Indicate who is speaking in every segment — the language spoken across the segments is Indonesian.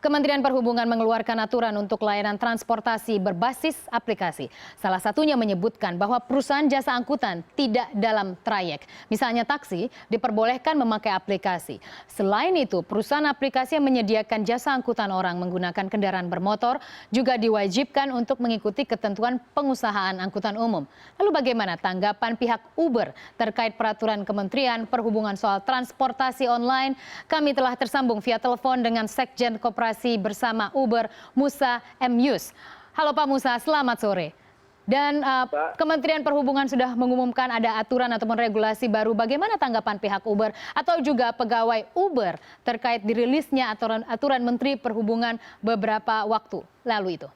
Speaker 1: Kementerian Perhubungan mengeluarkan aturan untuk layanan transportasi berbasis aplikasi. Salah satunya menyebutkan bahwa perusahaan jasa angkutan tidak dalam trayek. Misalnya taksi diperbolehkan memakai aplikasi. Selain itu, perusahaan aplikasi yang menyediakan jasa angkutan orang menggunakan kendaraan bermotor juga diwajibkan untuk mengikuti ketentuan pengusahaan angkutan umum. Lalu bagaimana tanggapan pihak Uber terkait peraturan Kementerian Perhubungan soal transportasi online? Kami telah tersambung via telepon dengan Sekjen Koperasi bersama Uber, Musa M. Yus. Halo Pak Musa, selamat sore. Dan Kementerian Perhubungan sudah mengumumkan ada aturan ataupun regulasi baru. Bagaimana tanggapan pihak Uber atau juga pegawai Uber terkait dirilisnya aturan Menteri Perhubungan beberapa waktu lalu itu?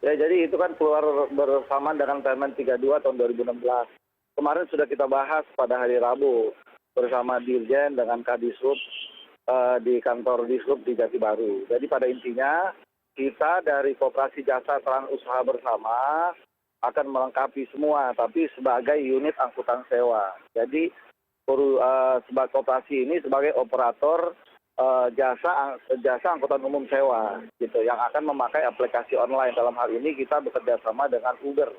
Speaker 2: Ya, jadi itu kan keluar bersamaan dengan Permen 32 tahun 2016. Kemarin sudah kita bahas pada hari Rabu bersama Dirjen dengan Kadisub di kantor Dishub di Jati Baru. Jadi pada intinya kita dari Koperasi Jasa Trans Usaha Bersama akan melengkapi semua, tapi sebagai unit angkutan sewa. Jadi sebagai koperasi ini sebagai operator jasa angkutan umum sewa, gitu, yang akan memakai aplikasi online. Dalam hal ini kita bekerja sama dengan Uber.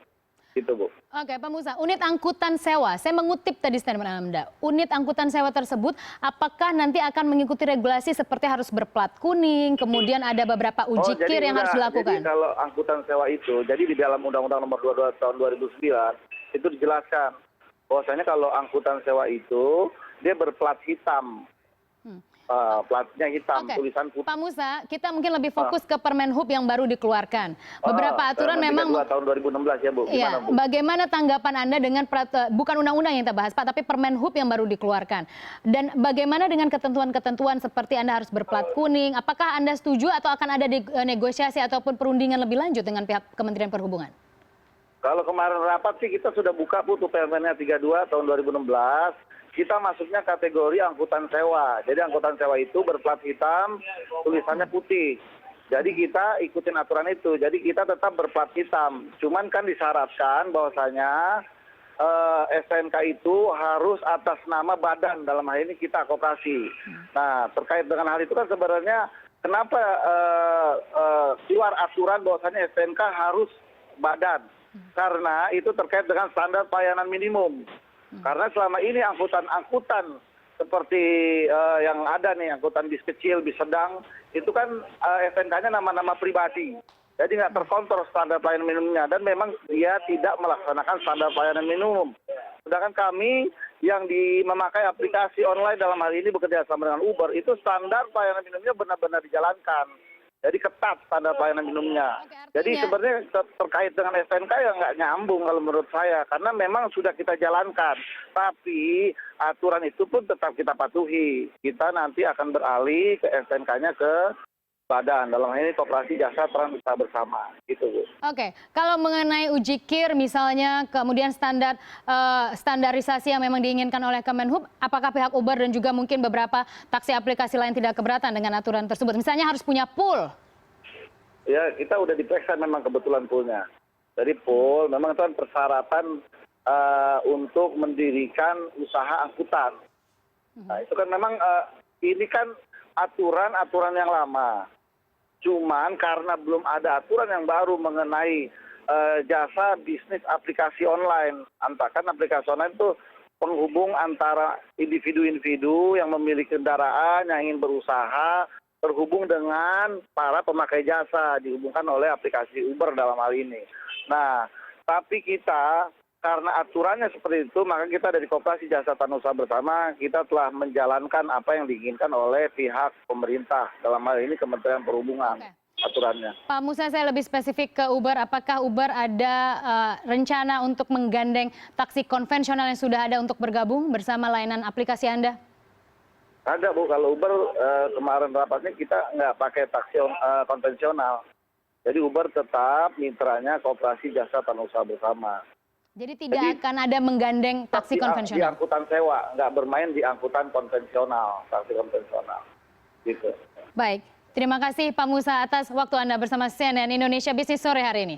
Speaker 2: Gitu, Bu.
Speaker 1: Oke, Pak Musa, unit angkutan sewa, saya mengutip tadi statement Anda, unit angkutan sewa tersebut apakah nanti akan mengikuti regulasi seperti harus berplat kuning, kemudian ada beberapa uji kir yang harus dilakukan?
Speaker 2: Jadi kalau angkutan sewa itu, jadi di dalam Undang-Undang Nomor 22 Tahun 2009 itu dijelaskan bahwasanya kalau angkutan sewa itu dia berplat hitam. Platnya hitam, tulisan putih.
Speaker 1: Pak Musa, kita mungkin lebih fokus ke Permenhub yang baru dikeluarkan. Beberapa aturan memang
Speaker 2: tahun 2016 ya, Bu.
Speaker 1: Iya, bagaimana tanggapan Anda dengan bukan undang-undang yang kita bahas, Pak, tapi Permenhub yang baru dikeluarkan. Dan bagaimana dengan ketentuan-ketentuan seperti Anda harus berplat kuning? Apakah Anda setuju atau akan ada negosiasi ataupun perundingan lebih lanjut dengan pihak Kementerian Perhubungan?
Speaker 2: Kalau kemarin rapat sih kita sudah buka, Bu, tuh Permennya 32 tahun 2016. Kita masuknya kategori angkutan sewa. Jadi angkutan sewa itu berplat hitam, tulisannya putih. Jadi kita ikutin aturan itu. Jadi kita tetap berplat hitam. Cuman kan disyaratkan bahwasanya STNK itu harus atas nama badan, dalam hal ini kita koperasi. Nah, terkait dengan hal itu kan sebenarnya kenapa keluar aturan bahwasanya STNK harus badan? Karena itu terkait dengan standar pelayanan minimum. Karena selama ini angkutan seperti yang ada nih, angkutan bis kecil, bis sedang, itu kan STNK-nya nama-nama pribadi. Jadi nggak terkontrol standar pelayanan minimumnya. Dan memang dia tidak melaksanakan standar pelayanan minimum. Sedangkan kami yang memakai aplikasi online dalam hal ini bekerja sama dengan Uber, itu standar pelayanan minimumnya benar-benar dijalankan. Jadi ketat standar pelayanan minimumnya. Jadi sebenarnya terkait dengan STNK ya nggak nyambung kalau menurut saya. Karena memang sudah kita jalankan. Tapi aturan itu pun tetap kita patuhi. Kita nanti akan beralih ke STNK-nya ke badan. Dalam hal ini Koperasi Jasa Trans Usaha Bersama. Gitu, Bu.
Speaker 1: Oke, kalau mengenai uji kir misalnya, kemudian standarisasi yang memang diinginkan oleh Kemenhub, apakah pihak Uber dan juga mungkin beberapa taksi aplikasi lain tidak keberatan dengan aturan tersebut? Misalnya harus punya pool.
Speaker 2: Ya, kita udah diperiksa memang kebetulan poolnya. Jadi pool memang itu kan persyaratan untuk mendirikan usaha angkutan. Nah, itu kan memang ini kan aturan yang lama. Cuman karena belum ada aturan yang baru mengenai jasa bisnis aplikasi online. Kan aplikasi online itu penghubung antara individu-individu yang memiliki kendaraan yang ingin berusaha terhubung dengan para pemakai jasa, dihubungkan oleh aplikasi Uber dalam hal ini. Nah, tapi kita karena aturannya seperti itu, maka kita dari Koperasi Jasa Trans Usaha Bersama, kita telah menjalankan apa yang diinginkan oleh pihak pemerintah, dalam hal ini Kementerian Perhubungan. Aturannya.
Speaker 1: Pak Musa, saya lebih spesifik ke Uber. Apakah Uber ada rencana untuk menggandeng taksi konvensional yang sudah ada untuk bergabung bersama layanan aplikasi Anda?
Speaker 2: Ada, Bu. Kalau Uber kemarin rapatnya kita nggak pakai taksi konvensional. Jadi Uber tetap mitranya Koperasi Jasa Trans Usaha Bersama.
Speaker 1: Jadi tidak akan ada menggandeng taksi konvensional?
Speaker 2: Di angkutan sewa, nggak bermain di angkutan konvensional, taksi konvensional. Gitu.
Speaker 1: Baik, terima kasih Pak Musa atas waktu Anda bersama CNN Indonesia Business sore hari ini.